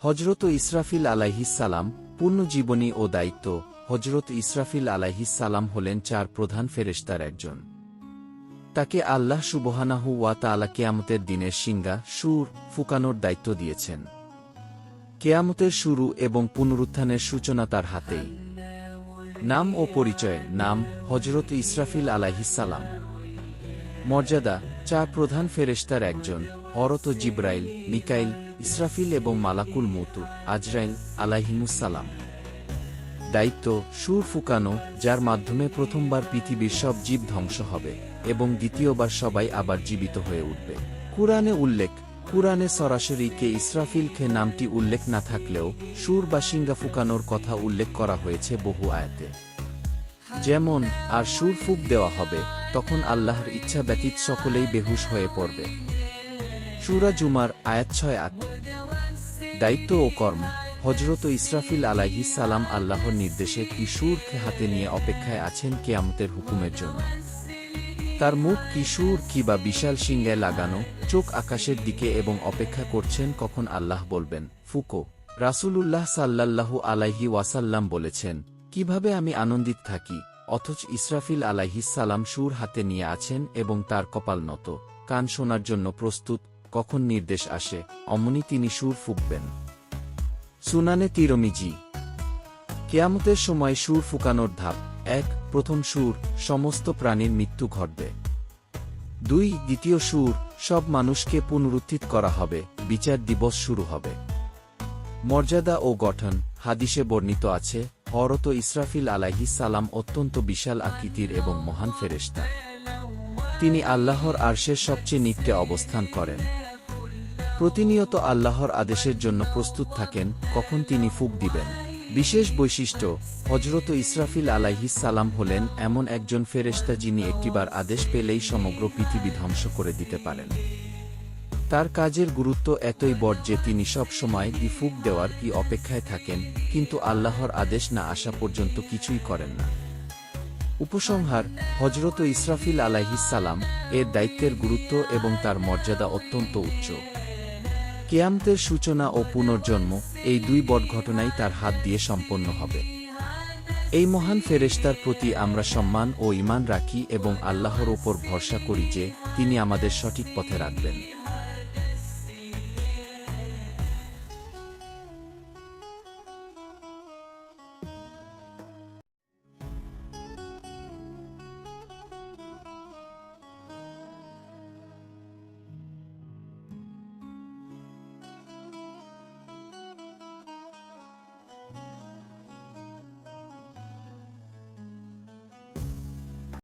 হযরত ইসরাফিল আলাইহিস সালাম পূর্ণ জীবনী ও দায়িত্ব। হযরত ইসরাফিল আলাইহিস সালাম হলেন 4 প্রধান ফেরেশতার একজন। তাকে আল্লাহ সুবহানাহু ওয়া তাআলা কিয়ামতের দিনের শিঙ্গা সুর ফুঁকানোর দায়িত্ব দিয়েছেন। কিয়ামতের শুরু এবং পুনরুত্থানের সূচনা তার হাতেই। নাম ও পরিচয়। নাম হযরত ইসরাফিল আলাইহিস সালাম। মর্যাদা 4 প্রধান ফেরেশতার একজন, হযরত জিবরাইল, মিকাইল, ইসরাফিল এবং মালাকুল মউত আজরাইল আলাইহিমুস সালাম। দায়িত্ব সুর ফুঁকানো, যার মাধ্যমে প্রথমবার পৃথিবীর সব জীব ধ্বংস হবে এবং দ্বিতীয়বার সবাই আবার জীবিত হয়ে উঠবে। কুরআনে উল্লেখ। কুরআনে সরাসরি কে ইসরাফিল খে নামটি উল্লেখ না থাকলেও সুর বা শিঙ্গা ফুঁকানোর কথা উল্লেখ করা হয়েছে বহু আয়াতে। যেমন, আর সুর ফুঁক দেওয়া হবে, তখন আল্লাহর ইচ্ছা ব্যতীত সকলেই বেহুশ হয়ে পড়বে। সূরা জুমার আয়াত 6-8। দায়িত্ব ও কর্ম। হযরত ইসরাফিল আলাইহিস সালাম আল্লাহর নির্দেশে কি সুর হাতে নিয়ে অপেক্ষায় আছেন কিয়ামতের হুকুমের জন্য। তার মুখ কি সুর কি বা বিশাল শিঙ্গায় লাগানো, চোখ আকাশের দিকে এবং অপেক্ষা করছেন কখন আল্লাহ বলবেন ফুঁকো। রাসূলুল্লাহ সাল্লাল্লাহু আলাইহি ওয়াসাল্লাম বলেছেন, কিভাবে আমি আনন্দিত থাকি, অথচ ইসরাফিল আলাইহিস সালাম সুর হাতে নিয়ে আছেন এবং তার কপাল নত, কান শোনার জন্য প্রস্তুত। কখন নির্দেশ আসে, অমনি তিনি সুর ফুঁকবেন। সুনানে তিরমিজি। কিয়ামতের সময় সুর ফুঁকানোর ধাপ। 1. প্রথম সুর, সমস্ত প্রাণীর মৃত্যু ঘটবে। 2. দ্বিতীয় সুর, সব মানুষকে পুনরুত্থিত করা হবে, বিচার দিবস শুরু হবে। মর্যাদা ও গঠন। হাদিসে বর্ণিত আছে, হযরত ইসরাফিল আলাইহিস সালাম অত্যন্ত বিশাল আকৃতির এবং মহান ফেরেশতা। তিনি আল্লাহর আরশের সবচেয়ে নিকটে অবস্থান করেন। প্রতিনিয়ত আল্লাহর আদেশের জন্য প্রস্তুত থাকেন কখন তিনি ফুঁক দিবেন। বিশেষ বৈশিষ্ট্য, হযরত ইসরাফিল আলাইহিস সালাম হলেন এমন একজন ফেরেশতা যিনি একটিবার আদেশ পেলেই সমগ্র পৃথিবী ধ্বংস করে দিতে পারেন। তার কাজের গুরুত্ব এতই বড় যে তিনি সব সময় ফুঁক দেওয়ার অপেক্ষায় থাকেন, কিন্তু আল্লাহর আদেশ না আসা পর্যন্ত কিছুই করেন না। উপসংহার, হযরত ইসরাফিল আলাইহিস সালাম এর দায়িত্বের গুরুত্ব এবং তার মর্যাদা অত্যন্ত উচ্চ। কিয়ামতের সূচনা ও পুনর্জন্ম, এই 2 বড় ঘটনাই তার হাত দিয়ে সম্পন্ন হবে। এই মহান ফেরেশতার প্রতি আমরা সম্মান ও ঈমান রাখি এবং আল্লাহর ওপর ভরসা করি যে তিনি আমাদের সঠিক পথে রাখবেন।